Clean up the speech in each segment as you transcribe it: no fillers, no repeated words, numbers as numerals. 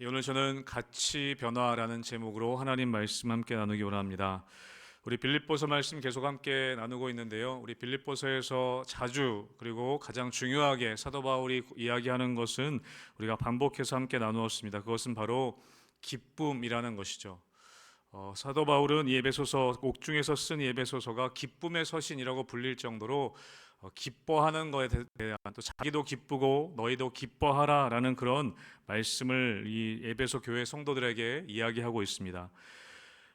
오늘 저는 가치 변화라는 제목으로 하나님 말씀 함께 나누기 원합니다. 우리 빌립보서 말씀 계속 함께 나누고 있는데요. 우리 빌립보서에서 자주 그리고 가장 중요하게 사도 바울이 이야기하는 것은 우리가 반복해서 함께 나누었습니다. 그것은 바로 기쁨이라는 것이죠. 사도 바울은 이 에베소서 옥중에서 쓴 이 에베소서가 기쁨의 서신이라고 불릴 정도로 기뻐하는 것에 대한, 또 자기도 기쁘고 너희도 기뻐하라라는 그런 말씀을 이 에베소 교회 성도들에게 이야기하고 있습니다.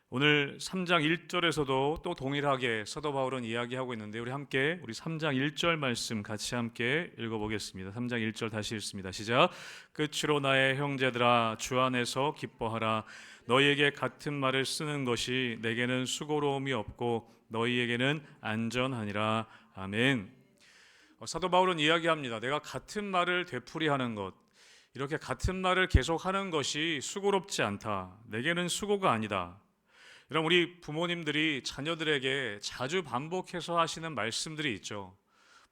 오늘 3장 1절에서도 또 동일하게 사도 바울은 이야기하고 있는데 우리 함께 우리 3장 1절 말씀 같이 함께 읽어보겠습니다. 3장 1절 다시 읽습니다. 시작. 끝으로 나의 형제들아 주 안에서 기뻐하라. 너희에게 같은 말을 쓰는 것이 내게는 수고로움이 없고 너희에게는 안전하니라. 아멘. 사도 바울은 이야기합니다. 내가 같은 말을 되풀이하는 것, 이렇게 같은 말을 계속하는 것이 수고롭지 않다. 내게는 수고가 아니다. 이런 우리 부모님들이 자녀들에게 자주 반복해서 하시는 말씀들이 있죠.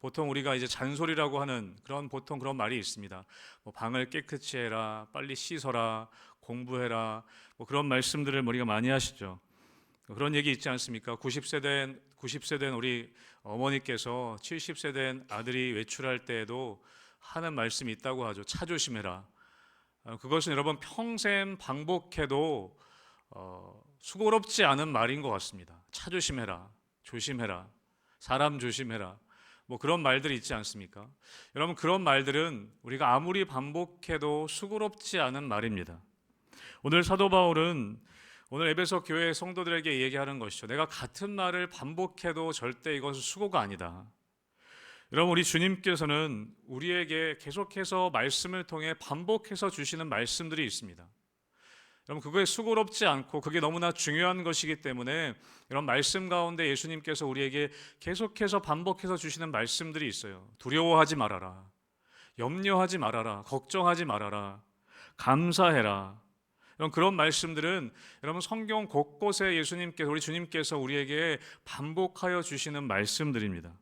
보통 우리가 이제 잔소리라고 하는 보통 그런 말이 있습니다. 뭐 방을 깨끗이 해라, 빨리 씻어라, 공부해라, 뭐 그런 말씀들을 우리가 많이 하시죠. 그런 얘기 있지 않습니까? 90세 된 우리 어머니께서 70세 된 아들이 외출할 때에도 하는 말씀이 있다고 하죠. 차 조심해라. 그것은 여러분 평생 반복해도 수고롭지 않은 말인 것 같습니다. 차 조심해라, 조심해라, 사람 조심해라. 뭐 그런 말들이 있지 않습니까? 여러분 그런 말들은 우리가 아무리 반복해도 수고롭지 않은 말입니다. 오늘 사도 바울은 오늘 에베소 교회 성도들에게 얘기하는 것이죠. 내가 같은 말을 반복해도 절대 이것은 수고가 아니다. 여러분 우리 주님께서는 우리에게 계속해서 말씀을 통해 반복해서 주시는 말씀들이 있습니다. 여러분 그거에 수고롭지 않고 그게 너무나 중요한 것이기 때문에 이런 말씀 가운데 예수님께서 우리에게 계속해서 반복해서 주시는 말씀들이 있어요. 두려워하지 말아라. 염려하지 말아라. 걱정하지 말아라. 감사해라. 그런 말씀들은 여러분 성경 곳곳에 우리 주님께서 우리에게 반복하여 주시는 말씀들입니다.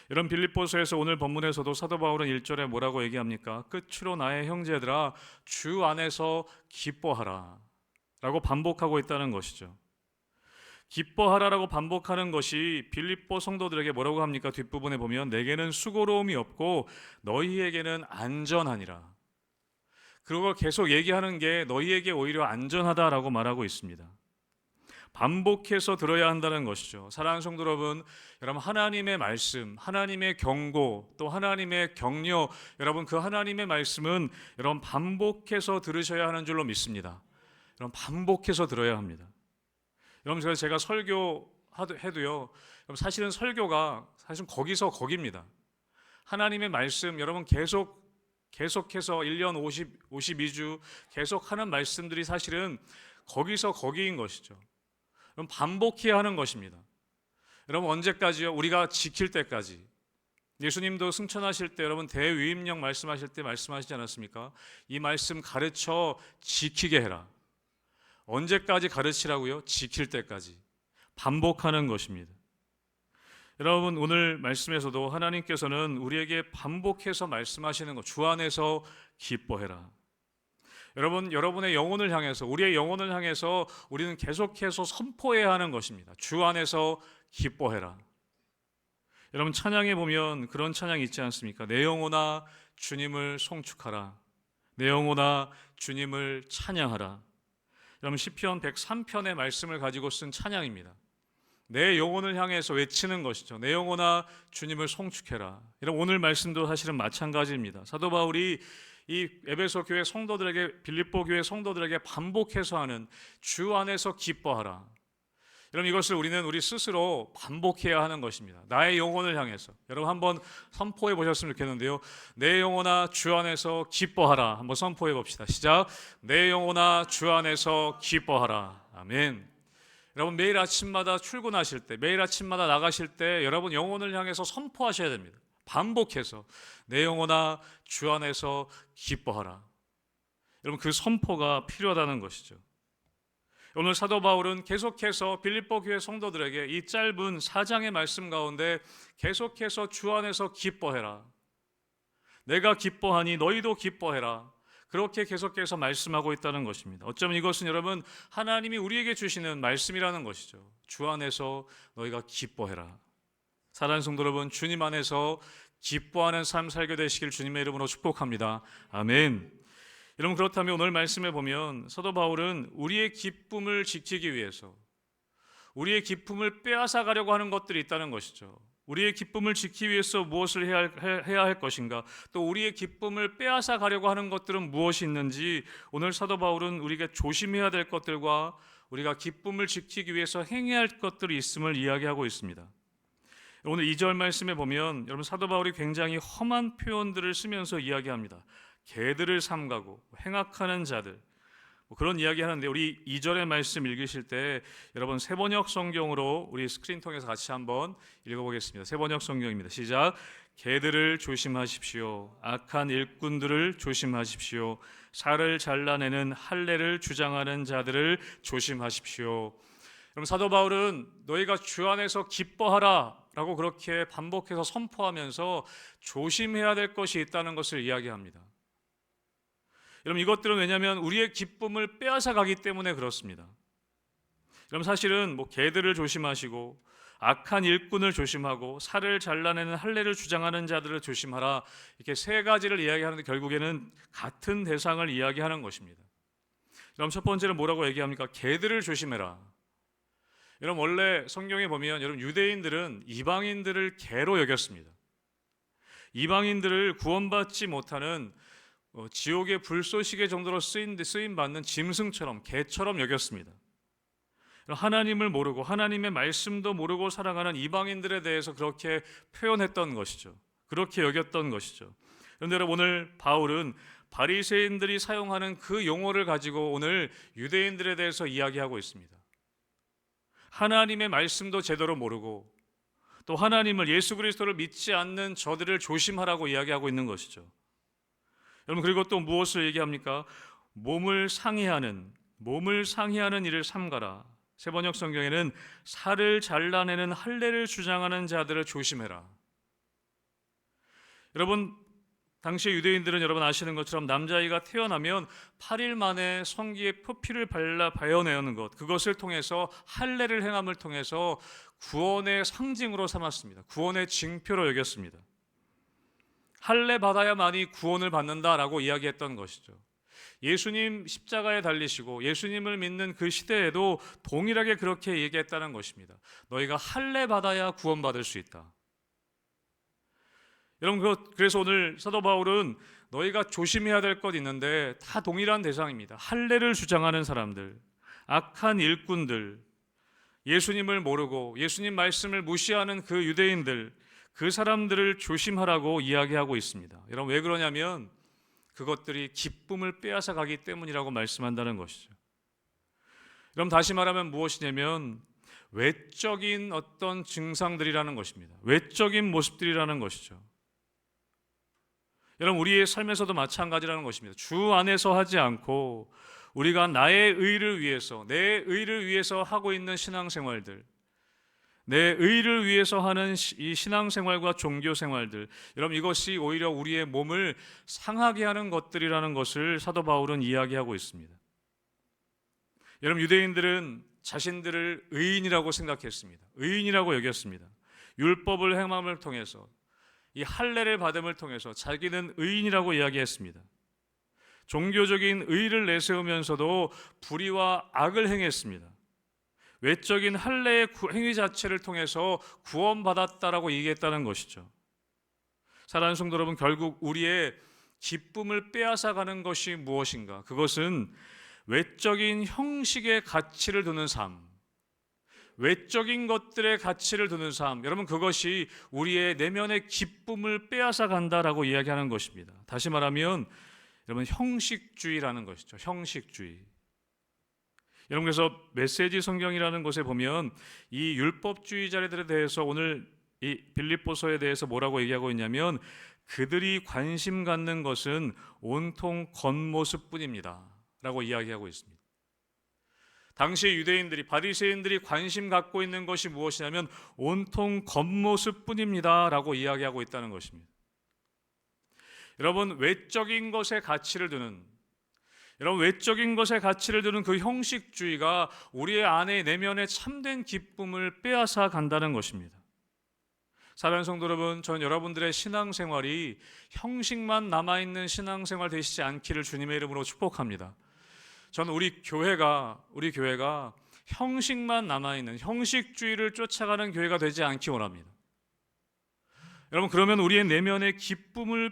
여러분 빌립보서에서 오늘 본문에서도 사도 바울은 1절에 뭐라고 얘기합니까? 끝으로 나의 형제들아 주 안에서 기뻐하라 라고 반복하고 있다는 것이죠. 기뻐하라라고 반복하는 것이 빌립보 성도들에게 뭐라고 합니까? 뒷부분에 보면 내게는 수고로움이 없고 너희에게는 안전하니라. 그걸 계속 얘기하는 게 너희에게 오히려 안전하다라고 말하고 있습니다. 반복해서 들어야 한다는 것이죠. 사랑하는 성도 여러분, 하나님의 말씀, 하나님의 경고, 또 하나님의 격려, 여러분 그 하나님의 말씀은 여러분 반복해서 들으셔야 하는 줄로 믿습니다. 여러분 반복해서 들어야 합니다. 여러분 제가 설교해도요, 사실은 설교가 사실 거기서 거기입니다. 하나님의 말씀 여러분 계속해서 1년 52주 계속 하는 말씀들이 사실은 거기서 거기인 것이죠. 여러분 반복해야 하는 것입니다. 여러분 언제까지요? 우리가 지킬 때까지. 예수님도 승천하실 때 여러분 대위임령 말씀하실 때 말씀하시지 않았습니까? 이 말씀 가르쳐 지키게 해라. 언제까지 가르치라고요? 지킬 때까지. 반복하는 것입니다. 여러분 오늘 말씀에서도 하나님께서는 우리에게 반복해서 말씀하시는 것, 주 안에서 기뻐해라. 여러분의 영혼을 향해서, 우리의 영혼을 향해서 우리는 계속해서 선포해야 하는 것입니다. 주 안에서 기뻐해라. 여러분 찬양에 보면 그런 찬양이 있지 않습니까? 내 영혼아 주님을 송축하라. 내 영혼아 주님을 찬양하라. 여러분 시편 103편의 말씀을 가지고 쓴 찬양입니다. 내 영혼을 향해서 외치는 것이죠. 내 영혼아 주님을 송축해라. 여러분 오늘 말씀도 사실은 마찬가지입니다. 사도 바울이 이 에베소 교회 성도들에게, 빌립보 교회 성도들에게 반복해서 하는 주 안에서 기뻐하라. 여러분 이것을 우리 스스로 반복해야 하는 것입니다. 나의 영혼을 향해서. 여러분 한번 선포해 보셨으면 좋겠는데요. 내 영혼아 주 안에서 기뻐하라. 한번 선포해 봅시다. 시작. 내 영혼아 주 안에서 기뻐하라. 아멘. 여러분 매일 아침마다 출근하실 때, 매일 아침마다 나가실 때 여러분 영혼을 향해서 선포하셔야 됩니다. 반복해서 내 영혼아 주 안에서 기뻐하라. 여러분 그 선포가 필요하다는 것이죠. 오늘 사도 바울은 계속해서 빌립보 교회 성도들에게 이 짧은 4장의 말씀 가운데 계속해서 주 안에서 기뻐해라. 내가 기뻐하니 너희도 기뻐해라. 그렇게 계속해서 말씀하고 있다는 것입니다. 어쩌면 이것은 여러분 하나님이 우리에게 주시는 말씀이라는 것이죠. 주 안에서 너희가 기뻐해라. 사랑하는 성도 여러분, 주님 안에서 기뻐하는 삶 살게 되시길 주님의 이름으로 축복합니다. 아멘. 여러분, 그렇다면 오늘 말씀에 보면 사도 바울은 우리의 기쁨을 지키기 위해서 우리의 기쁨을 빼앗아 가려고 하는 것들이 있다는 것이죠. 우리의 기쁨을 지키기 위해서 무엇을 해야 할 것인가, 또 우리의 기쁨을 빼앗아 가려고 하는 것들은 무엇이 있는지 오늘 사도 바울은 우리가 조심해야 될 것들과 우리가 기쁨을 지키기 위해서 행해야 할 것들이 있음을 이야기하고 있습니다. 오늘 2절 말씀에 보면 여러분 사도 바울이 굉장히 험한 표현들을 쓰면서 이야기합니다. 개들을 삼가고 행악하는 자들, 그런 이야기 하는데, 우리 2절의 말씀 읽으실 때 여러분 세번역 성경으로 우리 스크린 통해서 같이 한번 읽어보겠습니다. 세번역 성경입니다. 시작. 개들을 조심하십시오. 악한 일꾼들을 조심하십시오. 살을 잘라내는 할례를 주장하는 자들을 조심하십시오. 그럼 사도 바울은 너희가 주 안에서 기뻐하라 라고 그렇게 반복해서 선포하면서 조심해야 될 것이 있다는 것을 이야기합니다. 여러분, 이것들은 왜냐하면 우리의 기쁨을 빼앗아 가기 때문에 그렇습니다. 여러분, 사실은 개들을 조심하시고 악한 일꾼을 조심하고 살을 잘라내는 할례를 주장하는 자들을 조심하라, 이렇게 세 가지를 이야기하는데 결국에는 같은 대상을 이야기하는 것입니다. 그럼 첫 번째는 뭐라고 얘기합니까? 개들을 조심해라. 여러분, 원래 성경에 보면 여러분 유대인들은 이방인들을 개로 여겼습니다. 이방인들을 구원받지 못하는 지옥의 불쏘시개 정도로 쓰임받는 짐승처럼, 개처럼 여겼습니다. 하나님을 모르고 하나님의 말씀도 모르고 살아가는 이방인들에 대해서 그렇게 표현했던 것이죠. 그렇게 여겼던 것이죠. 그런데 여러분, 오늘 바울은 바리새인들이 사용하는 그 용어를 가지고 오늘 유대인들에 대해서 이야기하고 있습니다. 하나님의 말씀도 제대로 모르고 또 하나님을, 예수 그리스도를 믿지 않는 저들을 조심하라고 이야기하고 있는 것이죠. 여러분, 그리고 또 무엇을 얘기합니까? 몸을 상해하는 일을 삼가라. 세번역 성경에는 살을 잘라내는 할례를 주장하는 자들을 조심해라. 여러분, 당시 유대인들은 여러분 아시는 것처럼 남자아이가 태어나면 8일 만에 성기에 표피를 발라 베어내는 것, 그것을 통해서 할례를 행함을 통해서 구원의 상징으로 삼았습니다. 구원의 징표로 여겼습니다. 할례 받아야만이 구원을 받는다라고 이야기했던 것이죠. 예수님 십자가에 달리시고 예수님을 믿는 그 시대에도 동일하게 그렇게 얘기했다는 것입니다. 너희가 할례 받아야 구원받을 수 있다. 여러분, 그래서 오늘 사도 바울은 너희가 조심해야 될 것 있는데 다 동일한 대상입니다. 할례를 주장하는 사람들, 악한 일꾼들, 예수님을 모르고 예수님 말씀을 무시하는 그 유대인들, 그 사람들을 조심하라고 이야기하고 있습니다. 여러분, 왜 그러냐면 그것들이 기쁨을 빼앗아 가기 때문이라고 말씀한다는 것이죠. 그럼 다시 말하면 무엇이냐면 외적인 어떤 증상들이라는 것입니다. 외적인 모습들이라는 것이죠. 여러분, 우리의 삶에서도 마찬가지라는 것입니다. 주 안에서 하지 않고 우리가 나의 의를 위해서, 내 의를 위해서 하고 있는 신앙생활들, 내 의를 위해서 하는 이 신앙생활과 종교생활들, 여러분, 이것이 오히려 우리의 몸을 상하게 하는 것들이라는 것을 사도 바울은 이야기하고 있습니다. 여러분, 유대인들은 자신들을 의인이라고 생각했습니다. 의인이라고 여겼습니다. 율법을 행함을 통해서, 이 할례를 받음을 통해서 자기는 의인이라고 이야기했습니다. 종교적인 의의를 내세우면서도 불의와 악을 행했습니다. 외적인 할례의 행위 자체를 통해서 구원받았다라고 얘기했다는 것이죠. 사랑하는 성도 여러분, 결국 우리의 기쁨을 빼앗아가는 것이 무엇인가? 그것은 외적인 형식의 가치를 두는 삶, 외적인 것들의 가치를 두는 삶, 여러분, 그것이 우리의 내면의 기쁨을 빼앗아간다라고 이야기하는 것입니다. 다시 말하면 여러분, 형식주의라는 것이죠. 형식주의. 여러분, 그래서 메시지 성경이라는 곳에 보면 이 율법주의자들에 대해서 오늘 이 빌립보서에 대해서 뭐라고 얘기하고 있냐면 그들이 관심 갖는 것은 온통 겉모습뿐입니다 라고 이야기하고 있습니다. 당시 유대인들이, 바리새인들이 관심 갖고 있는 것이 무엇이냐면 온통 겉모습뿐입니다 라고 이야기하고 있다는 것입니다. 여러분, 외적인 것에 가치를 두는, 여러분, 외적인 것에 가치를 두는 그 형식주의가 우리의 안에 내면의 참된 기쁨을 빼앗아 간다는 것입니다. 사랑하는 성도 여러분, 전 여러분들의 신앙생활이 형식만 남아있는 신앙생활 되시지 않기를 주님의 이름으로 축복합니다. 저는 우리 교회가 형식만 남아있는 형식주의를 쫓아가는 교회가 되지 않기 원합니다. 여러분, 그러면 우리의 내면의 기쁨이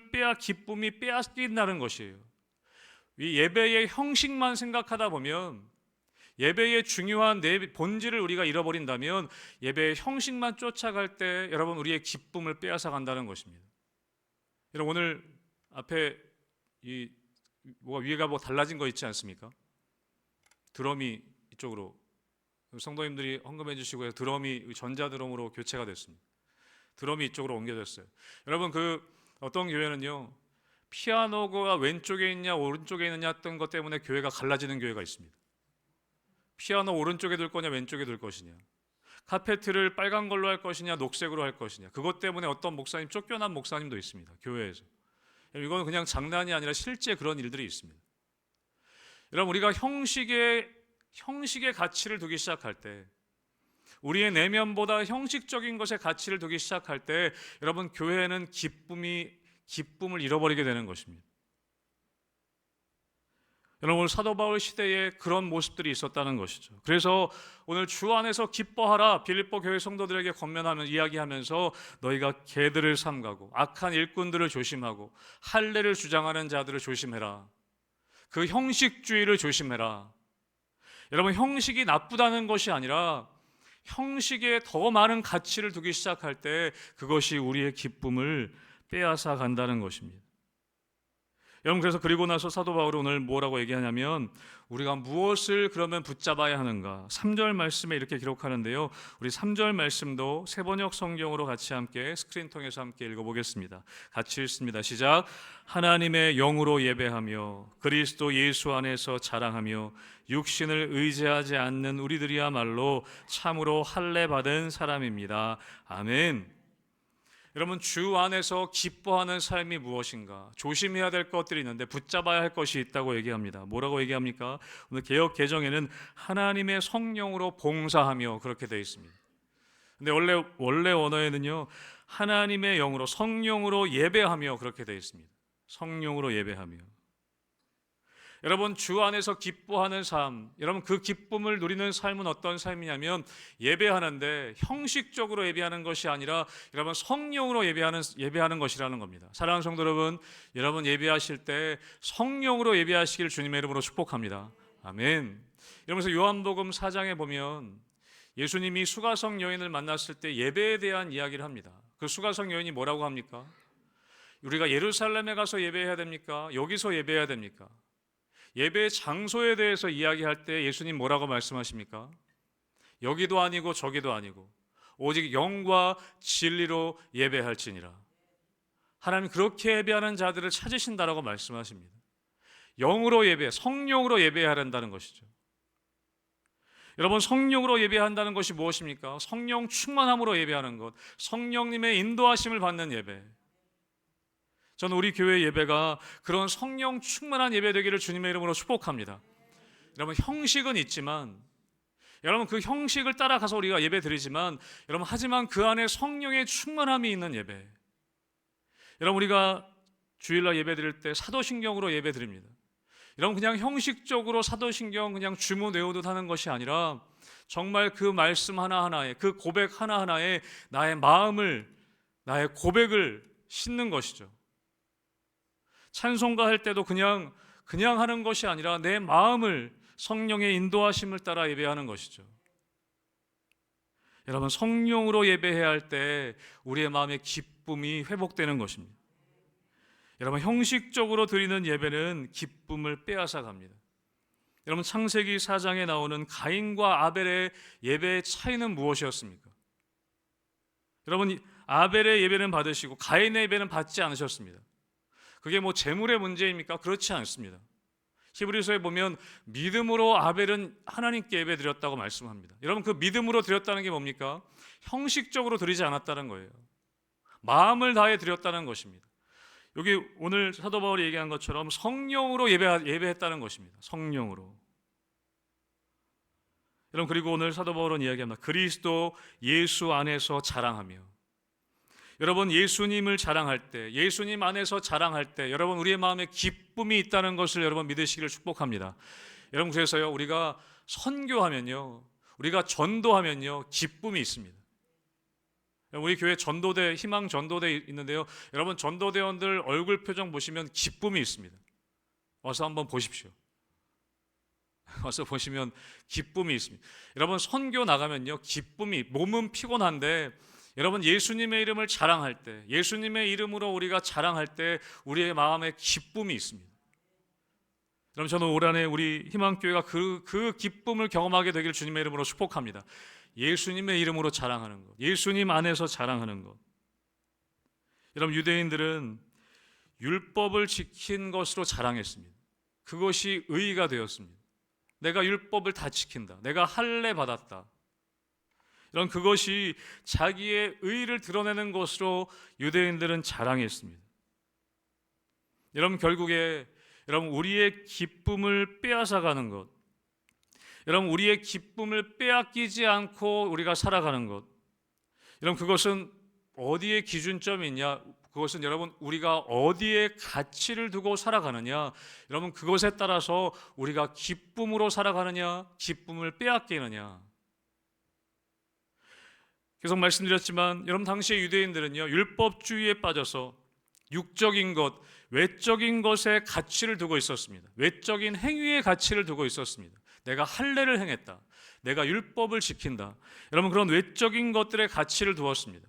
빼앗긴다는 것이에요. 이 예배의 형식만 생각하다 보면, 예배의 중요한 내 본질을 우리가 잃어버린다면, 예배의 형식만 쫓아갈 때 여러분, 우리의 기쁨을 빼앗아 간다는 것입니다. 여러분, 오늘 앞에 뭐가 위에가 뭐 달라진 거 있지 않습니까? 드럼이 이쪽으로, 성도님들이 헌금해 주시고 해서 드럼이 전자드럼으로 교체가 됐습니다. 드럼이 이쪽으로 옮겨졌어요. 여러분, 어떤 교회는요, 피아노가 왼쪽에 있냐 오른쪽에 있느냐 했던 것 때문에 교회가 갈라지는 교회가 있습니다. 피아노 오른쪽에 둘 거냐 왼쪽에 둘 것이냐, 카페트를 빨간 걸로 할 것이냐 녹색으로 할 것이냐, 그것 때문에 어떤 목사님 쫓겨난 목사님도 있습니다. 교회에서. 이건 그냥 장난이 아니라 실제 그런 일들이 있습니다. 여러분, 우리가 형식의 가치를 두기 시작할 때, 우리의 내면보다 형식적인 것에 가치를 두기 시작할 때, 여러분, 교회는 기쁨을 잃어버리게 되는 것입니다. 여러분, 오늘 사도 바울 시대에 그런 모습들이 있었다는 것이죠. 그래서 오늘 주 안에서 기뻐하라, 빌립보 교회 성도들에게 이야기하면서 너희가 개들을 삼가고 악한 일꾼들을 조심하고 할례를 주장하는 자들을 조심해라. 그 형식주의를 조심해라. 여러분, 형식이 나쁘다는 것이 아니라 형식에 더 많은 가치를 두기 시작할 때 그것이 우리의 기쁨을 빼앗아 간다는 것입니다. 여러분, 그래서 그리고 나서 사도 바울은 오늘 뭐라고 얘기하냐면, 우리가 무엇을 그러면 붙잡아야 하는가? 3절 말씀에 이렇게 기록하는데요, 우리 3절 말씀도 세번역 성경으로 같이 함께 스크린 통해서 함께 읽어보겠습니다. 같이 읽습니다. 시작. 하나님의 영으로 예배하며 그리스도 예수 안에서 자랑하며 육신을 의지하지 않는 우리들이야말로 참으로 할례 받은 사람입니다. 아멘. 여러분, 주 안에서 기뻐하는 삶이 무엇인가? 조심해야 될 것들이 있는데 붙잡아야 할 것이 있다고 얘기합니다. 뭐라고 얘기합니까? 오늘 개역 개정에는 하나님의 성령으로 봉사하며 그렇게 되어 있습니다. 근데 원래 원어에는요, 하나님의 영으로, 성령으로 예배하며 그렇게 되어 있습니다. 성령으로 예배하며. 여러분, 주 안에서 기뻐하는 삶, 여러분, 그 기쁨을 누리는 삶은 어떤 삶이냐면, 예배하는데 형식적으로 예배하는 것이 아니라 여러분, 성령으로 예배하는 것이라는 겁니다. 사랑하는 성도 여러분 예배하실 때 성령으로 예배하시기를 주님의 이름으로 축복합니다. 아멘. 이러면서 요한복음 4장에 보면 예수님이 수가성 여인을 만났을 때 예배에 대한 이야기를 합니다. 그 수가성 여인이 뭐라고 합니까? 우리가 예루살렘에 가서 예배해야 됩니까? 여기서 예배해야 됩니까? 예배의 장소에 대해서 이야기할 때 예수님 뭐라고 말씀하십니까? 여기도 아니고 저기도 아니고 오직 영과 진리로 예배할지니라. 하나님 그렇게 예배하는 자들을 찾으신다라고 말씀하십니다. 영으로 성령으로 예배해야 한다는 것이죠. 여러분, 성령으로 예배한다는 것이 무엇입니까? 성령 충만함으로 예배하는 것, 성령님의 인도하심을 받는 예배. 저는 우리 교회 예배가 그런 성령 충만한 예배 되기를 주님의 이름으로 축복합니다. 여러분, 형식은 있지만, 여러분, 그 형식을 따라가서 우리가 예배 드리지만, 여러분, 하지만 그 안에 성령의 충만함이 있는 예배. 여러분, 우리가 주일날 예배 드릴 때 사도신경으로 예배 드립니다. 여러분, 그냥 형식적으로 사도신경 그냥 주문 외우듯 하는 것이 아니라 정말 그 말씀 하나하나에, 그 고백 하나하나에 나의 마음을, 나의 고백을 싣는 것이죠. 찬송가 할 때도 그냥 하는 것이 아니라 내 마음을 성령의 인도하심을 따라 예배하는 것이죠. 여러분, 성령으로 예배해야 할 때 우리의 마음의 기쁨이 회복되는 것입니다. 여러분, 형식적으로 드리는 예배는 기쁨을 빼앗아 갑니다. 여러분, 창세기 4장에 나오는 가인과 아벨의 예배의 차이는 무엇이었습니까? 여러분, 아벨의 예배는 받으시고 가인의 예배는 받지 않으셨습니다. 그게 뭐 재물의 문제입니까? 그렇지 않습니다. 히브리서에 보면 믿음으로 아벨은 하나님께 예배 드렸다고 말씀합니다. 여러분, 그 믿음으로 드렸다는 게 뭡니까? 형식적으로 드리지 않았다는 거예요. 마음을 다해 드렸다는 것입니다. 여기 오늘 사도 바울이 얘기한 것처럼 성령으로 예배했다는 것입니다. 성령으로. 여러분, 그리고 오늘 사도 바울은 이야기합니다. 그리스도 예수 안에서 자랑하며. 여러분, 예수님을 자랑할 때, 예수님 안에서 자랑할 때 여러분 우리의 마음에 기쁨이 있다는 것을 여러분 믿으시기를 축복합니다. 여러분, 그래서요, 우리가 선교하면요, 우리가 전도하면요, 기쁨이 있습니다. 우리 교회 전도대, 희망 전도대 있는데요, 여러분 전도대원들 얼굴 표정 보시면 기쁨이 있습니다. 와서 한번 보십시오. 와서 보시면 기쁨이 있습니다. 여러분, 선교 나가면요, 기쁨이, 몸은 피곤한데 여러분 예수님의 이름을 자랑할 때, 예수님의 이름으로 우리가 자랑할 때 우리의 마음에 기쁨이 있습니다. 여러분, 저는 올 한해 우리 희망교회가 그 기쁨을 경험하게 되기를 주님의 이름으로 축복합니다. 예수님의 이름으로 자랑하는 것, 예수님 안에서 자랑하는 것. 여러분, 유대인들은 율법을 지킨 것으로 자랑했습니다. 그것이 의의가 되었습니다. 내가 율법을 다 지킨다, 내가 할례 받았다, 이런 그것이 자기의 의의를 드러내는 것으로 유대인들은 자랑했습니다. 여러분, 결국에 여러분 우리의 기쁨을 빼앗아가는 것, 여러분 우리의 기쁨을 빼앗기지 않고 우리가 살아가는 것, 여러분 그것은 어디에 기준점이 있냐? 그것은 여러분 우리가 어디에 가치를 두고 살아가느냐, 여러분 그것에 따라서 우리가 기쁨으로 살아가느냐, 기쁨을 빼앗기느냐. 계속 말씀드렸지만 여러분, 당시의 유대인들은요, 율법주의에 빠져서 육적인 것, 외적인 것에 가치를 두고 있었습니다. 외적인 행위의 가치를 두고 있었습니다. 내가 할례를 행했다, 내가 율법을 지킨다, 여러분 그런 외적인 것들의 가치를 두었습니다.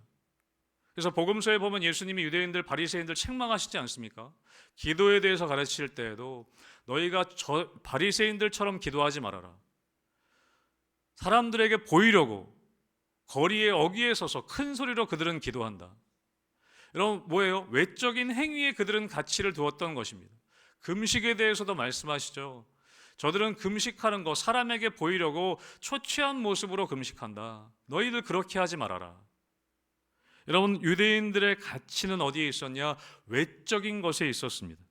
그래서 복음서에 보면 예수님이 유대인들, 바리새인들 책망하시지 않습니까? 기도에 대해서 가르칠 때에도 너희가 바리새인들처럼 기도하지 말아라. 사람들에게 보이려고 거리에 어귀에 서서 큰 소리로 그들은 기도한다. 여러분, 뭐예요? 외적인 행위에 그들은 가치를 두었던 것입니다. 금식에 대해서도 말씀하시죠. 저들은 금식하는 거 사람에게 보이려고 초췌한 모습으로 금식한다. 너희들 그렇게 하지 말아라. 여러분, 유대인들의 가치는 어디에 있었냐? 외적인 것에 있었습니다.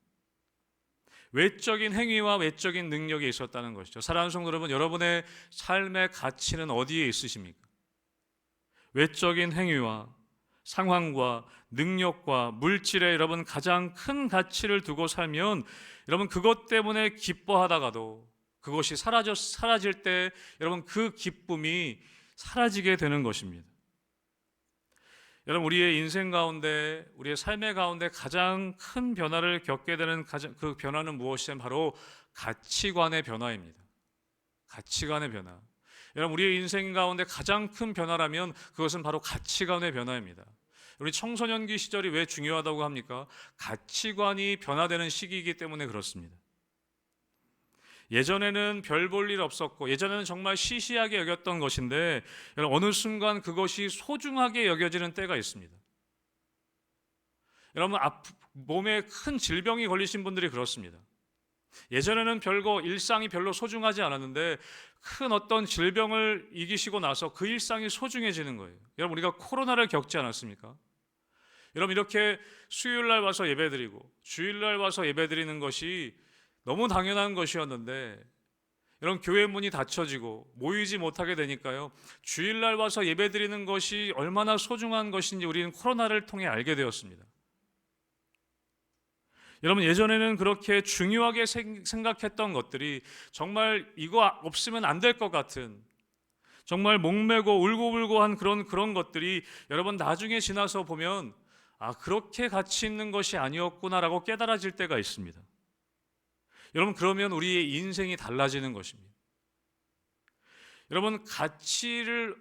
외적인 행위와 외적인 능력이 있었다는 것이죠. 사랑하는 성도 여러분, 여러분의 삶의 가치는 어디에 있으십니까? 외적인 행위와 상황과 능력과 물질에 여러분 가장 큰 가치를 두고 살면 여러분 그것 때문에 기뻐하다가도 그것이 사라질 때 여러분 그 기쁨이 사라지게 되는 것입니다. 여러분, 우리의 인생 가운데, 우리의 삶의 가운데 가장 큰 변화를 겪게 되는 그 변화는 무엇이냐면 바로 가치관의 변화입니다. 가치관의 변화. 여러분, 우리의 인생 가운데 가장 큰 변화라면 그것은 바로 가치관의 변화입니다. 우리 청소년기 시절이 왜 중요하다고 합니까? 가치관이 변화되는 시기이기 때문에 그렇습니다. 예전에는 별 볼 일 없었고 예전에는 정말 시시하게 여겼던 것인데 어느 순간 그것이 소중하게 여겨지는 때가 있습니다. 여러분, 몸에 큰 질병이 걸리신 분들이 그렇습니다. 예전에는 일상이 별로 소중하지 않았는데 큰 어떤 질병을 이기시고 나서 그 일상이 소중해지는 거예요. 여러분, 우리가 코로나를 겪지 않았습니까? 여러분, 이렇게 수요일날 와서 예배드리고 주일날 와서 예배드리는 것이 너무 당연한 것이었는데 여러분, 교회 문이 닫혀지고 모이지 못하게 되니까요, 주일날 와서 예배드리는 것이 얼마나 소중한 것인지 우리는 코로나를 통해 알게 되었습니다. 여러분, 예전에는 그렇게 중요하게 생각했던 것들이 정말 이거 없으면 안 될 것 같은, 정말 목매고 울고불고한 그런 것들이 여러분 나중에 지나서 보면 그렇게 가치 있는 것이 아니었구나라고 깨달아질 때가 있습니다. 여러분, 그러면 우리의 인생이 달라지는 것입니다. 여러분,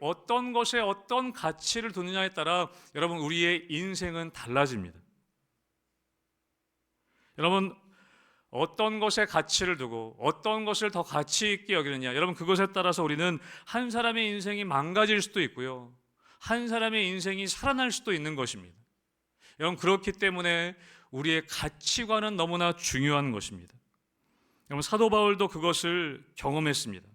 어떤 것에 어떤 가치를 두느냐에 따라 여러분 우리의 인생은 달라집니다. 여러분, 어떤 것에 가치를 두고 어떤 것을 더 가치 있게 여기느냐, 여러분 그것에 따라서 우리는 한 사람의 인생이 망가질 수도 있고요, 한 사람의 인생이 살아날 수도 있는 것입니다. 여러분, 그렇기 때문에 우리의 가치관은 너무나 중요한 것입니다. 여러분, 사도 바울도 그것을 경험했습니다.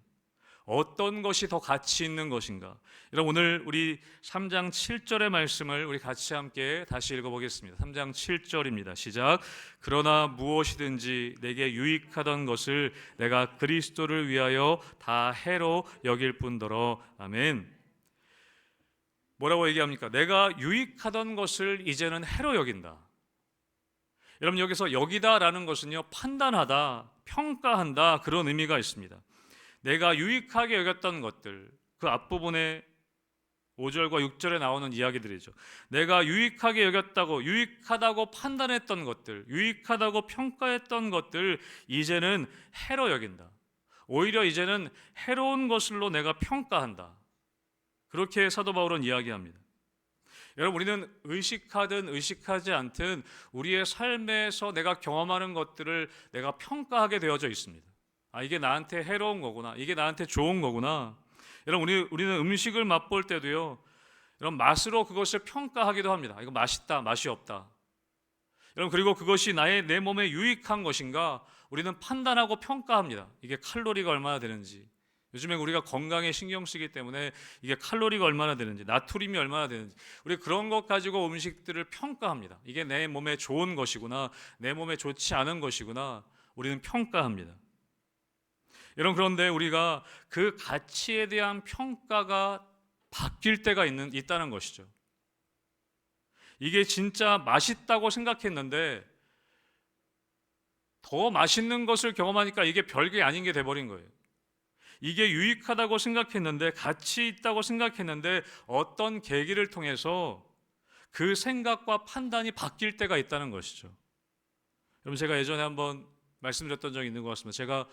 어떤 것이 더 가치 있는 것인가? 여러분, 오늘 우리 3장 7절의 말씀을 우리 같이 함께 다시 읽어보겠습니다. 3장 7절입니다. 시작. 그러나 무엇이든지 내게 유익하던 것을 내가 그리스도를 위하여 다 해로 여길 뿐더러. 아멘. 뭐라고 얘기합니까? 내가 유익하던 것을 이제는 해로 여긴다. 여러분, 여기서 여기다라는 것은요, 판단하다, 평가한다, 그런 의미가 있습니다. 내가 유익하게 여겼던 것들, 그 앞부분에 5절과 6절에 나오는 이야기들이죠. 내가 유익하게 여겼다고, 유익하다고 판단했던 것들, 유익하다고 평가했던 것들, 이제는 해로 여긴다. 오히려 이제는 해로운 것으로 내가 평가한다. 그렇게 사도 바울은 이야기합니다. 여러분, 우리는 의식하든 의식하지 않든 우리의 삶에서 내가 경험하는 것들을 내가 평가하게 되어져 있습니다. 아, 이게 나한테 해로운 거구나, 이게 나한테 좋은 거구나. 여러분, 우리는 음식을 맛볼 때도요, 여러분, 맛으로 그것을 평가하기도 합니다. 이거 맛있다, 맛이 없다. 여러분, 그리고 그것이 내 몸에 유익한 것인가 우리는 판단하고 평가합니다. 이게 칼로리가 얼마나 되는지, 요즘에 우리가 건강에 신경 쓰기 때문에 이게 칼로리가 얼마나 되는지, 나트륨이 얼마나 되는지, 우리 그런 것 가지고 음식들을 평가합니다. 이게 내 몸에 좋은 것이구나, 내 몸에 좋지 않은 것이구나, 우리는 평가합니다. 여러분, 그런데 우리가 그 가치에 대한 평가가 바뀔 때가 있다는 것이죠. 이게 진짜 맛있다고 생각했는데 더 맛있는 것을 경험하니까 이게 별게 아닌 게 돼버린 거예요. 이게 유익하다고 생각했는데, 가치 있다고 생각했는데 어떤 계기를 통해서 그 생각과 판단이 바뀔 때가 있다는 것이죠. 여러분, 제가 예전에 한번 말씀드렸던 적이 있는 것 같습니다. 제가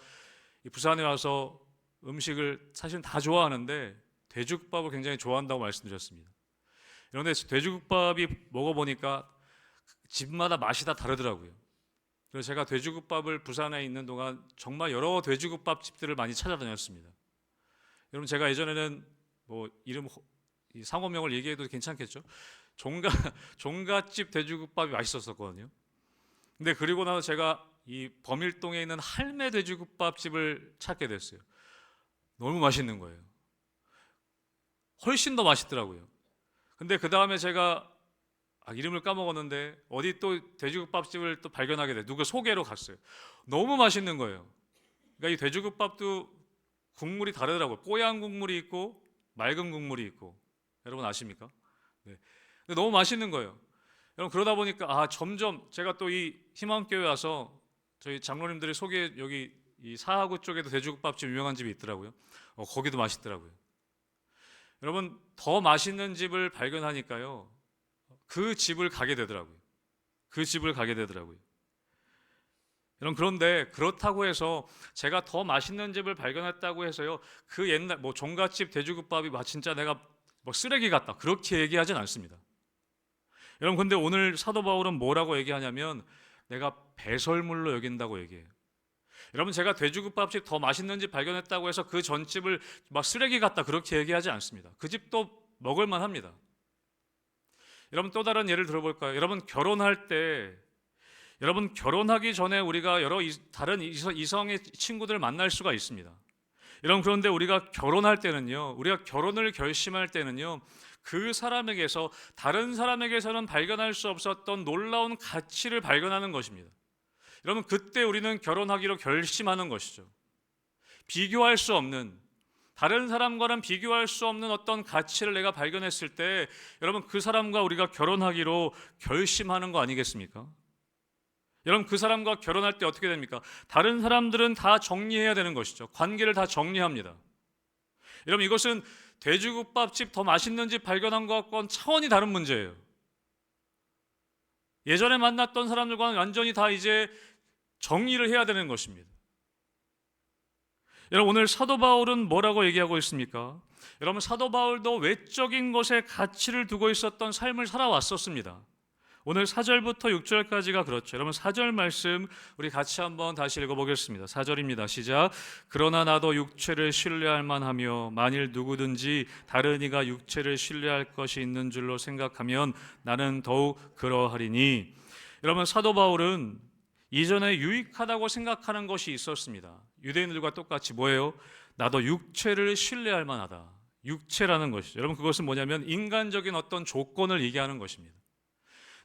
부산에 와서 음식을 사실은 다 좋아하는데 돼지국밥을 굉장히 좋아한다고 말씀드렸습니다. 그런데 돼지국밥이 먹어보니까 집마다 맛이 다 다르더라고요. 그래서 제가 돼지국밥을 부산에 있는 동안 정말 여러 돼지국밥 집들을 많이 찾아다녔습니다. 여러분, 제가 예전에는 뭐 이름 상호명을 얘기해도 괜찮겠죠? 종갓집 돼지국밥이 맛있었거든요. 근데 그리고 나서 제가 이 범일동에 있는 할매 돼지국밥 집을 찾게 됐어요. 너무 맛있는 거예요. 훨씬 더 맛있더라고요. 근데 그 다음에 제가 이름을 까먹었는데 어디 또 돼지국밥집을 또 발견하게 돼. 누구 소개로 갔어요. 너무 맛있는 거예요. 그러니까 이 돼지국밥도 국물이 다르더라고요. 뽀얀 국물이 있고 맑은 국물이 있고. 여러분 아십니까? 네. 근데 너무 맛있는 거예요. 여러분, 그러다 보니까 점점 제가 또 이 희망교회 와서 저희 장로님들이 여기 이 사하구 쪽에도 돼지국밥집 유명한 집이 있더라고요. 거기도 맛있더라고요. 여러분, 더 맛있는 집을 발견하니까요, 그 집을 가게 되더라고요. 그 집을 가게 되더라고요. 여러분, 그런데 그렇다고 해서 제가 더 맛있는 집을 발견했다고 해서요, 그 옛날 뭐 종갓집 돼지국밥이 진짜 내가 뭐 쓰레기 같다, 그렇게 얘기하진 않습니다. 여러분, 근데 오늘 사도 바울은 뭐라고 얘기하냐면 내가 배설물로 여긴다고 얘기해요. 여러분, 제가 돼지국밥집 더 맛있는 집 발견했다고 해서 그 전집을 막 쓰레기 같다, 그렇게 얘기하지 않습니다. 그 집도 먹을만 합니다. 여러분, 또 다른 예를 들어볼까요? 여러분, 결혼하기 전에 우리가 다른 이성의 친구들을 만날 수가 있습니다. 여러분, 그런데 우리가 결혼할 때는요, 우리가 결혼을 결심할 때는요, 그 사람에게서 다른 사람에게서는 발견할 수 없었던 놀라운 가치를 발견하는 것입니다. 여러분, 그때 우리는 결혼하기로 결심하는 것이죠. 비교할 수 없는, 다른 사람과는 비교할 수 없는 어떤 가치를 내가 발견했을 때, 여러분, 그 사람과 우리가 결혼하기로 결심하는 거 아니겠습니까? 여러분, 그 사람과 결혼할 때 어떻게 됩니까? 다른 사람들은 다 정리해야 되는 것이죠. 관계를 다 정리합니다. 여러분, 이것은 돼지국밥집 더 맛있는 집 발견한 것과는 차원이 다른 문제예요. 예전에 만났던 사람들과는 완전히 다 이제 정리를 해야 되는 것입니다. 여러분, 오늘 사도 바울은 뭐라고 얘기하고 있습니까? 여러분, 사도 바울도 외적인 것에 가치를 두고 있었던 삶을 살아왔었습니다. 오늘 4절부터 6절까지가 그렇죠. 여러분, 4절 말씀 우리 같이 한번 다시 읽어보겠습니다. 4절입니다. 시작. 그러나 나도 육체를 신뢰할 만하며 만일 누구든지 다른 이가 육체를 신뢰할 것이 있는 줄로 생각하면 나는 더욱 그러하리니. 여러분, 사도 바울은 이전에 유익하다고 생각하는 것이 있었습니다. 유대인들과 똑같이 뭐예요? 나도 육체를 신뢰할 만하다. 육체라는 것이죠. 여러분, 그것은 뭐냐면 인간적인 어떤 조건을 얘기하는 것입니다.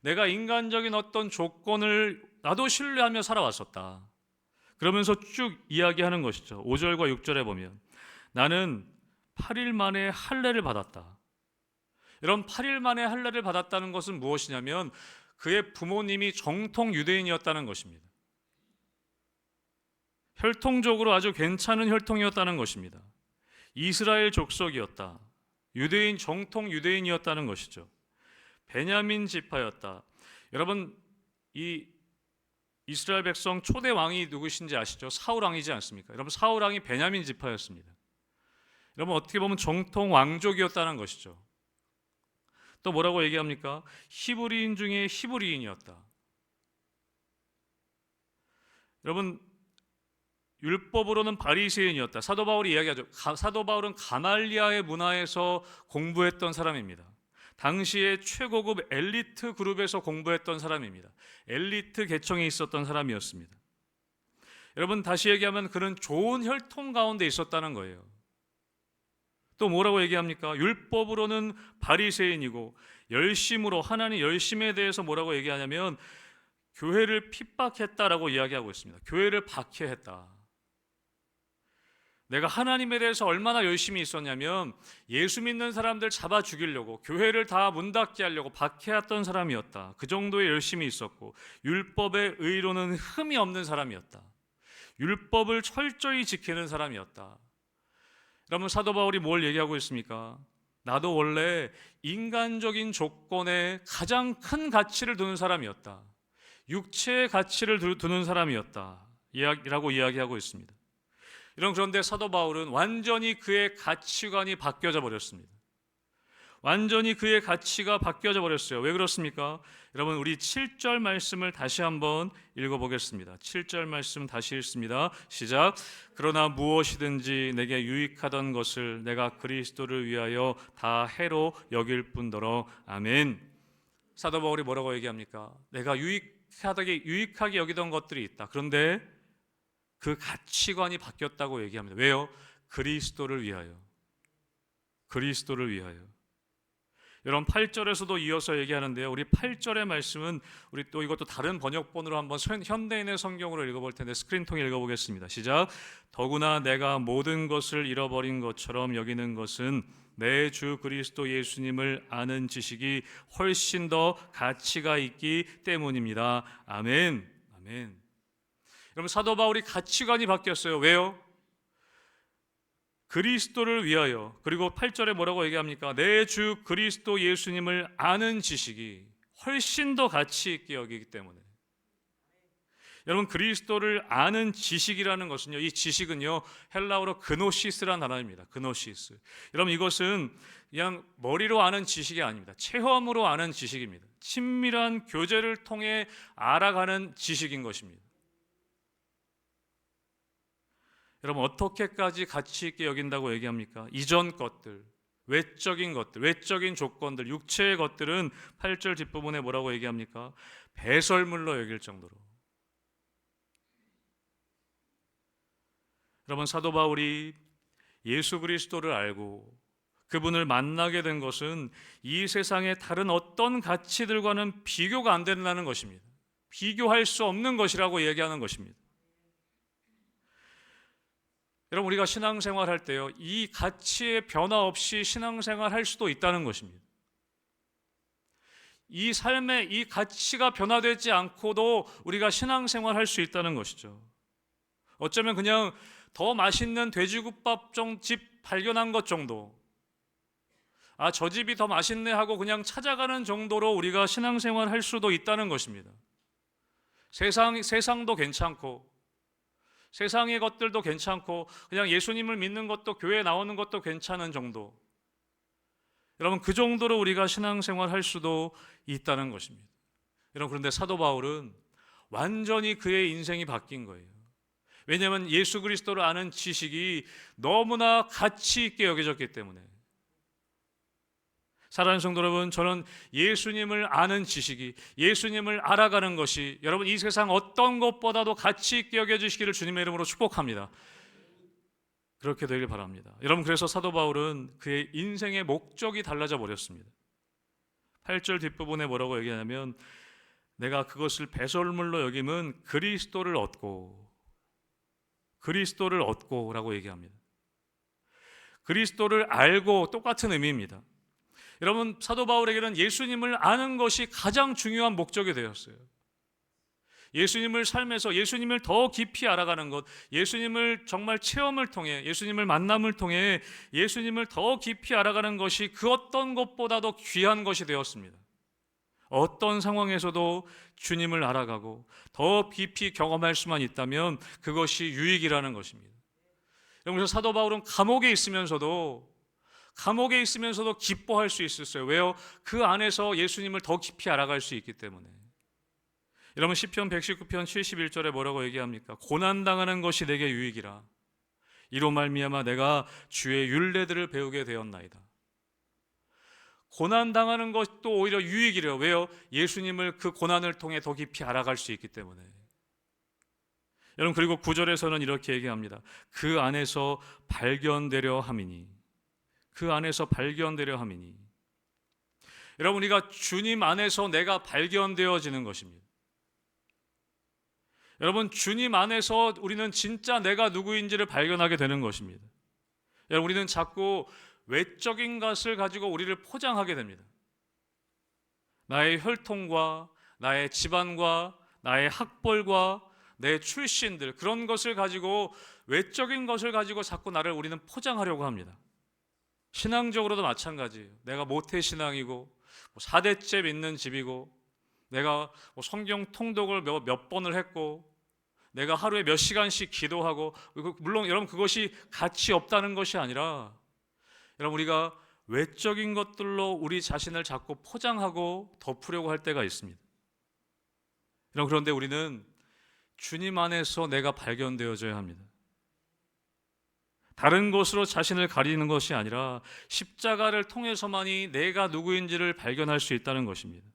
내가 인간적인 어떤 조건을 나도 신뢰하며 살아왔었다. 그러면서 쭉 이야기하는 것이죠. 5절과 6절에 보면 나는 8일 만에 할례를 받았다. 이런 8일 만에 할례를 받았다는 것은 무엇이냐면 그의 부모님이 정통 유대인이었다는 것입니다. 혈통적으로 아주 괜찮은 혈통이었다는 것입니다. 이스라엘 족속이었다. 유대인, 정통 유대인이었다는 것이죠. 베냐민 지파였다. 여러분, 이 이스라엘 백성 초대 왕이 누구신지 아시죠? 사울 왕이지 않습니까? 여러분, 사울 왕이 베냐민 지파였습니다. 여러분, 어떻게 보면 정통 왕족이었다는 것이죠. 또 뭐라고 얘기합니까? 히브리인 중에 히브리인이었다. 여러분, 율법으로는 바리새인이었다. 사도 바울이 이야기하죠. 사도 바울은 가말리아의 문화에서 공부했던 사람입니다. 당시의 최고급 엘리트 그룹에서 공부했던 사람입니다. 엘리트 계층에 있었던 사람이었습니다. 여러분, 다시 얘기하면 그는 좋은 혈통 가운데 있었다는 거예요. 또 뭐라고 얘기합니까? 율법으로는 바리새인이고 열심으로, 하나님 열심에 대해서 뭐라고 얘기하냐면 교회를 핍박했다라고 이야기하고 있습니다. 교회를 박해했다. 내가 하나님에 대해서 얼마나 열심히 있었냐면 예수 믿는 사람들 잡아 죽이려고, 교회를 다 문 닫게 하려고 박해했던 사람이었다. 그 정도의 열심히 있었고 율법의 의로는 흠이 없는 사람이었다. 율법을 철저히 지키는 사람이었다. 여러분, 사도 바울이 뭘 얘기하고 있습니까? 나도 원래 인간적인 조건에 가장 큰 가치를 두는 사람이었다. 육체의 가치를 두는 사람이었다. 라고 이야기하고 있습니다. 그런데 사도 바울은 완전히 그의 가치관이 바뀌어져 버렸습니다. 완전히 그의 가치가 바뀌어져 버렸어요. 왜 그렇습니까? 여러분, 우리 7절 말씀을 다시 한번 읽어보겠습니다. 7절 말씀 다시 읽습니다. 시작. 그러나 무엇이든지 내게 유익하던 것을 내가 그리스도를 위하여 다 해로 여길 뿐더러. 아멘. 사도 바울이 뭐라고 얘기합니까? 내가 유익하게 여기던 것들이 있다. 그런데 그 가치관이 바뀌었다고 얘기합니다. 왜요? 그리스도를 위하여. 그리스도를 위하여. 여러분, 8절에서도 이어서 얘기하는데요. 우리 8절의 말씀은 우리 또 이것도 다른 번역본으로 한번 현대인의 성경으로 읽어볼 텐데 스크린 통해 읽어보겠습니다. 시작. 더구나 내가 모든 것을 잃어버린 것처럼 여기는 것은 내 주 그리스도 예수님을 아는 지식이 훨씬 더 가치가 있기 때문입니다. 아멘. 아멘. 여러분, 사도 바울이 가치관이 바뀌었어요. 왜요? 그리스도를 위하여. 그리고 8절에 뭐라고 얘기합니까? 내 주 그리스도 예수님을 아는 지식이 훨씬 더 가치 있게 여기기 때문에. 여러분, 그리스도를 아는 지식이라는 것은요, 이 지식은요 헬라어로 그노시스라는 단어입니다. 그노시스. 여러분, 이것은 그냥 머리로 아는 지식이 아닙니다. 체험으로 아는 지식입니다. 친밀한 교제를 통해 알아가는 지식인 것입니다. 여러분, 어떻게까지 가치 있게 여긴다고 얘기합니까? 이전 것들, 외적인 것들, 외적인 조건들, 육체의 것들은 8절 뒷부분에 뭐라고 얘기합니까? 배설물로 여길 정도로. 여러분, 사도 바울이 예수 그리스도를 알고 그분을 만나게 된 것은 이 세상의 다른 어떤 가치들과는 비교가 안 된다는 것입니다. 비교할 수 없는 것이라고 얘기하는 것입니다. 여러분, 우리가 신앙생활 할 때요, 이 가치의 변화 없이 신앙생활 할 수도 있다는 것입니다. 이 삶의 이 가치가 변화되지 않고도 우리가 신앙생활 할 수 있다는 것이죠. 어쩌면 그냥 더 맛있는 돼지국밥 집 발견한 것 정도, 아, 저 집이 더 맛있네 하고 그냥 찾아가는 정도로 우리가 신앙생활 할 수도 있다는 것입니다. 세상도 괜찮고 세상의 것들도 괜찮고 그냥 예수님을 믿는 것도, 교회에 나오는 것도 괜찮은 정도. 여러분, 그 정도로 우리가 신앙생활 할 수도 있다는 것입니다. 여러분, 그런데 사도 바울은 완전히 그의 인생이 바뀐 거예요. 왜냐하면 예수 그리스도를 아는 지식이 너무나 가치 있게 여겨졌기 때문에. 사랑하는 성도 여러분, 저는 예수님을 아는 지식이, 예수님을 알아가는 것이 여러분 이 세상 어떤 것보다도 가치 있게 여겨주시기를 주님의 이름으로 축복합니다. 그렇게 되길 바랍니다. 여러분, 그래서 사도 바울은 그의 인생의 목적이 달라져 버렸습니다. 8절 뒷부분에 뭐라고 얘기하냐면, 내가 그것을 배설물로 여김은 그리스도를 얻고 라고 얘기합니다. 그리스도를 알고, 똑같은 의미입니다. 여러분, 사도 바울에게는 예수님을 아는 것이 가장 중요한 목적이 되었어요. 예수님을 삶에서 예수님을 더 깊이 알아가는 것, 예수님을 정말 체험을 통해, 예수님을 만남을 통해 예수님을 더 깊이 알아가는 것이 그 어떤 것보다도 귀한 것이 되었습니다. 어떤 상황에서도 주님을 알아가고 더 깊이 경험할 수만 있다면 그것이 유익이라는 것입니다. 그래서 사도 바울은 감옥에 있으면서도 기뻐할 수 있었어요. 왜요? 그 안에서 예수님을 더 깊이 알아갈 수 있기 때문에. 여러분, 시편 119편 71절에 뭐라고 얘기합니까? 고난당하는 것이 내게 유익이라. 이로 말미암아 내가 주의 율례들을 배우게 되었나이다. 고난당하는 것도 오히려 유익이래요. 왜요? 예수님을 그 고난을 통해 더 깊이 알아갈 수 있기 때문에. 여러분, 그리고 9절에서는 이렇게 얘기합니다. 그 안에서 발견되려 함이니. 여러분, 우리가 주님 안에서 내가 발견되어지는 것입니다. 여러분, 주님 안에서 우리는 진짜 내가 누구인지를 발견하게 되는 것입니다. 여러분, 우리는 자꾸 외적인 것을 가지고 우리를 포장하게 됩니다. 나의 혈통과 나의 집안과 나의 학벌과 내 출신들, 그런 것을 가지고, 외적인 것을 가지고 자꾸 나를 우리는 포장하려고 합니다. 신앙적으로도 마찬가지예요. 내가 모태신앙이고 4대째 믿는 집이고, 내가 성경 통독을 몇 번을 했고, 내가 하루에 몇 시간씩 기도하고, 물론 여러분 그것이 가치 없다는 것이 아니라, 여러분 우리가 외적인 것들로 우리 자신을 자꾸 포장하고 덮으려고 할 때가 있습니다. 여러분, 그런데 우리는 주님 안에서 내가 발견되어져야 합니다. 다른 것으로 자신을 가리는 것이 아니라 십자가를 통해서만이 내가 누구인지를 발견할 수 있다는 것입니다.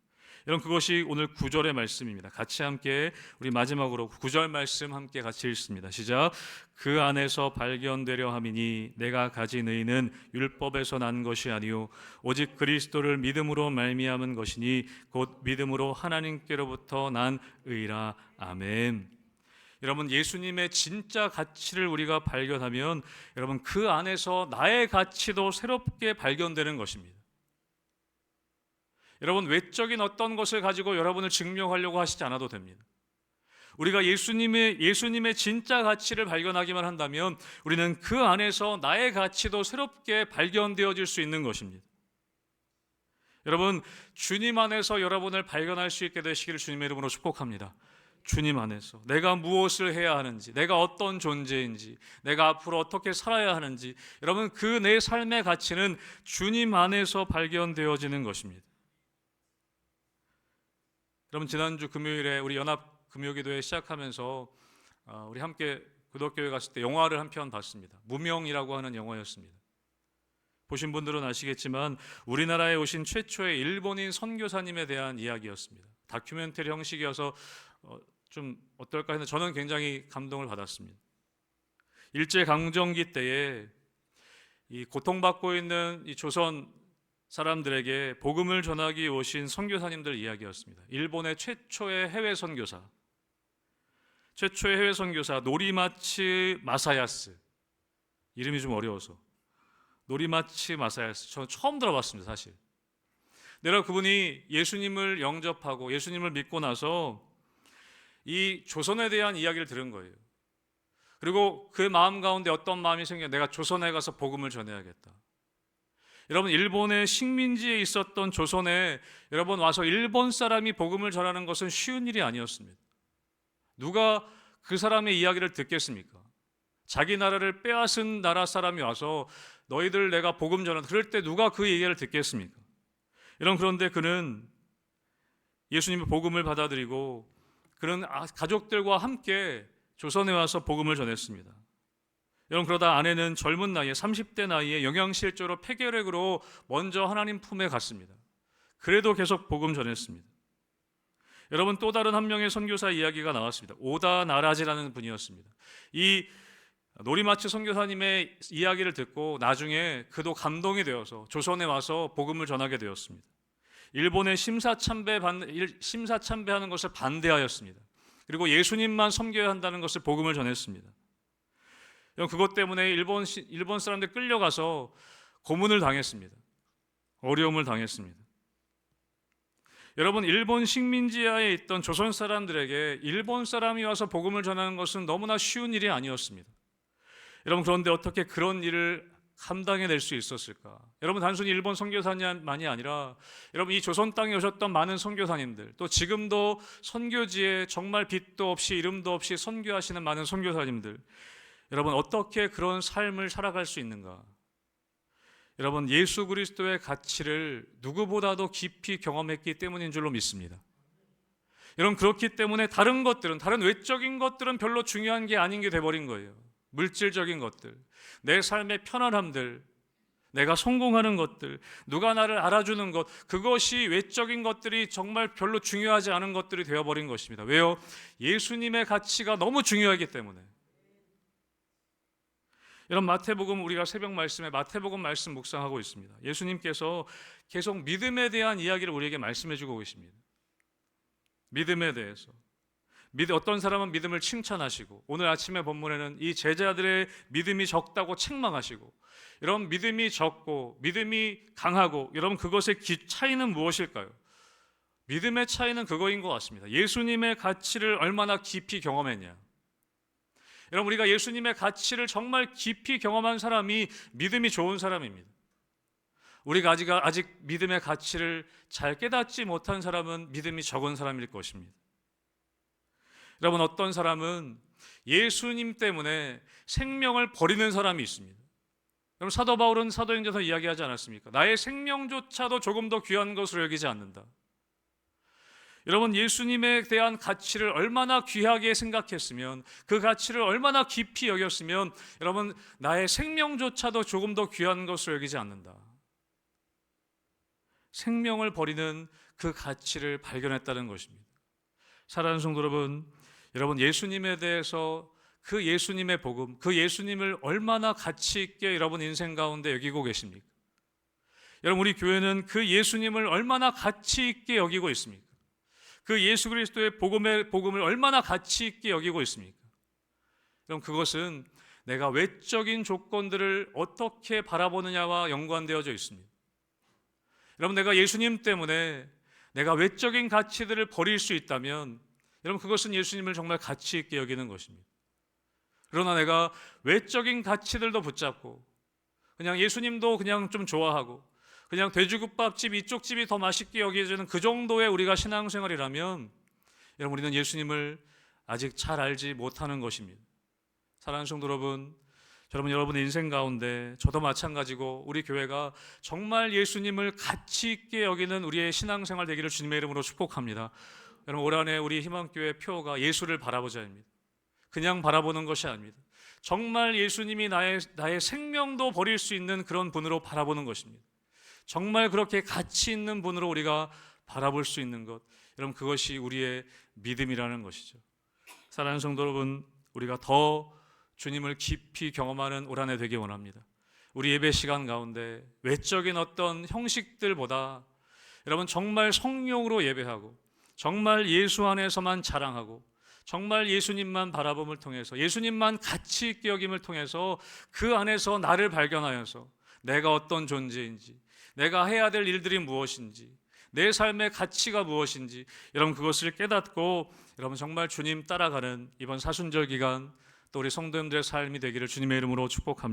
여러분, 그것이 오늘 9절의 말씀입니다. 같이 함께 우리 마지막으로 9절 말씀 함께 같이 읽습니다. 시작. 그 안에서 발견되려 함이니 내가 가진 의는 율법에서 난 것이 아니요 오직 그리스도를 믿음으로 말미암은 것이니 곧 믿음으로 하나님께로부터 난 의라. 아멘. 여러분, 예수님의 진짜 가치를 우리가 발견하면 여러분 그 안에서 나의 가치도 새롭게 발견되는 것입니다. 여러분, 외적인 어떤 것을 가지고 여러분을 증명하려고 하시지 않아도 됩니다. 우리가 예수님의 진짜 가치를 발견하기만 한다면 우리는 그 안에서 나의 가치도 새롭게 발견되어질 수 있는 것입니다. 여러분, 주님 안에서 여러분을 발견할 수 있게 되시기를 주님의 이름으로 축복합니다. 주님 안에서 내가 무엇을 해야 하는지, 내가 어떤 존재인지, 내가 앞으로 어떻게 살아야 하는지, 여러분 그 내 삶의 가치는 주님 안에서 발견되어지는 것입니다. 여러분, 지난주 금요일에 우리 연합 금요기도회 시작하면서 우리 함께 구덕교회 갔을 때 영화를 한 편 봤습니다. 무명이라고 하는 영화였습니다. 보신 분들은 아시겠지만 우리나라에 오신 최초의 일본인 선교사님에 대한 이야기였습니다. 다큐멘터리 형식이어서 좀 어떨까 했는데 저는 굉장히 감동을 받았습니다. 일제강점기 때에 이 고통받고 있는 이 조선 사람들에게 복음을 전하기 오신 선교사님들 이야기였습니다. 일본의 최초의 해외 선교사 노리마츠 마사야스, 이름이 좀 어려워서 노리마츠 마사야스, 저는 처음 들어봤습니다. 사실 내가 그분이 예수님을 영접하고 예수님을 믿고 나서 이 조선에 대한 이야기를 들은 거예요. 그리고 그 마음 가운데 어떤 마음이 생겨, 내가 조선에 가서 복음을 전해야겠다. 여러분, 일본의 식민지에 있었던 조선에 여러분 와서 일본 사람이 복음을 전하는 것은 쉬운 일이 아니었습니다. 누가 그 사람의 이야기를 듣겠습니까? 자기 나라를 빼앗은 나라 사람이 와서 너희들 내가 복음 전한다, 그럴 때 누가 그 얘기를 듣겠습니까? 여러분, 그런데 그는 예수님의 복음을 받아들이고 그런 가족들과 함께 조선에 와서 복음을 전했습니다. 여러분, 그러다 아내는 젊은 나이에 30대 나이에 영양실조로 폐결핵으로 먼저 하나님 품에 갔습니다. 그래도 계속 복음 전했습니다. 여러분, 또 다른 한 명의 선교사 이야기가 나왔습니다. 오다 나라지라는 분이었습니다. 이 노리마치 선교사님의 이야기를 듣고 나중에 그도 감동이 되어서 조선에 와서 복음을 전하게 되었습니다. 일본의 심사참배하는 것을 반대하였습니다. 그리고 예수님만 섬겨야 한다는 것을 복음을 전했습니다. 그것 때문에 일본 사람들 끌려가서 고문을 당했습니다. 어려움을 당했습니다. 여러분, 일본 식민지하에 있던 조선 사람들에게 일본 사람이 와서 복음을 전하는 것은 너무나 쉬운 일이 아니었습니다. 여러분, 그런데 어떻게 그런 일을 감당해낼 수 있었을까? 여러분, 단순히 일본 선교사님만이 아니라 여러분, 이 조선 땅에 오셨던 많은 선교사님들, 또 지금도 선교지에 정말 빛도 없이 이름도 없이 선교하시는 많은 선교사님들, 여러분, 어떻게 그런 삶을 살아갈 수 있는가? 여러분, 예수 그리스도의 가치를 누구보다도 깊이 경험했기 때문인 줄로 믿습니다. 여러분, 그렇기 때문에 다른 외적인 것들은 별로 중요한 게 아닌 게 돼버린 거예요. 물질적인 것들, 내 삶의 편안함들, 내가 성공하는 것들, 누가 나를 알아주는 것, 그것이 외적인 것들이 정말 별로 중요하지 않은 것들이 되어버린 것입니다. 왜요? 예수님의 가치가 너무 중요하기 때문에. 여러분, 마태복음, 우리가 새벽 말씀에 마태복음 말씀 묵상하고 있습니다. 예수님께서 계속 믿음에 대한 이야기를 우리에게 말씀해 주고 계십니다. 믿음에 대해서. 어떤 사람은 믿음을 칭찬하시고, 오늘 아침의 본문에는 이 제자들의 믿음이 적다고 책망하시고, 여러분, 믿음이 적고 믿음이 강하고, 여러분, 그것의 차이는 무엇일까요? 믿음의 차이는 그거인 것 같습니다. 예수님의 가치를 얼마나 깊이 경험했냐. 여러분, 우리가 예수님의 가치를 정말 깊이 경험한 사람이 믿음이 좋은 사람입니다. 우리가 아직 믿음의 가치를 잘 깨닫지 못한 사람은 믿음이 적은 사람일 것입니다. 여러분, 어떤 사람은 예수님 때문에 생명을 버리는 사람이 있습니다. 여러분, 사도 바울은 사도행전에서 이야기하지 않았습니까? 나의 생명조차도 조금 더 귀한 것으로 여기지 않는다. 여러분, 예수님에 대한 가치를 얼마나 귀하게 생각했으면, 그 가치를 얼마나 깊이 여겼으면, 여러분, 나의 생명조차도 조금 더 귀한 것으로 여기지 않는다. 생명을 버리는 그 가치를 발견했다는 것입니다. 사랑하는 성도 여러분, 예수님에 대해서, 그 예수님의 복음, 그 예수님을 얼마나 가치 있게 여러분 인생 가운데 여기고 계십니까? 여러분, 우리 교회는 그 예수님을 얼마나 가치 있게 여기고 있습니까? 그 예수 그리스도의 복음을 얼마나 가치 있게 여기고 있습니까? 그럼 그것은 내가 외적인 조건들을 어떻게 바라보느냐와 연관되어져 있습니다. 여러분, 내가 예수님 때문에 내가 외적인 가치들을 버릴 수 있다면, 여러분, 그것은 예수님을 정말 가치 있게 여기는 것입니다. 그러나 내가 외적인 가치들도 붙잡고 그냥 예수님도 그냥 좀 좋아하고 그냥 돼지국밥집 이쪽 집이 더 맛있게 여겨지는 그 정도의 우리가 신앙생활이라면, 여러분, 우리는 예수님을 아직 잘 알지 못하는 것입니다. 사랑하는 성도 여러분, 여러분의 인생 가운데 저도 마찬가지고 우리 교회가 정말 예수님을 가치 있게 여기는 우리의 신앙생활 되기를 주님의 이름으로 축복합니다. 여러분, 올 한해 우리 희망교회 표어가 예수를 바라보자입니다. 그냥 바라보는 것이 아닙니다. 정말 예수님이 나의 생명도 버릴 수 있는 그런 분으로 바라보는 것입니다. 정말 그렇게 가치 있는 분으로 우리가 바라볼 수 있는 것, 여러분, 그것이 우리의 믿음이라는 것이죠. 사랑하는 성도 여러분, 우리가 더 주님을 깊이 경험하는 올 한 해 되기 원합니다. 우리 예배 시간 가운데 외적인 어떤 형식들보다 여러분, 정말 성령으로 예배하고 정말 예수 안에서만 자랑하고 정말 예수님만 바라봄을 통해서, 예수님만 가치 있게 여김을 통해서 그 안에서 나를 발견하여서 내가 어떤 존재인지, 내가 해야 될 일들이 무엇인지, 내 삶의 가치가 무엇인지, 여러분, 그것을 깨닫고 여러분, 정말 주님 따라가는 이번 사순절 기간, 또 우리 성도님들의 삶이 되기를 주님의 이름으로 축복합니다.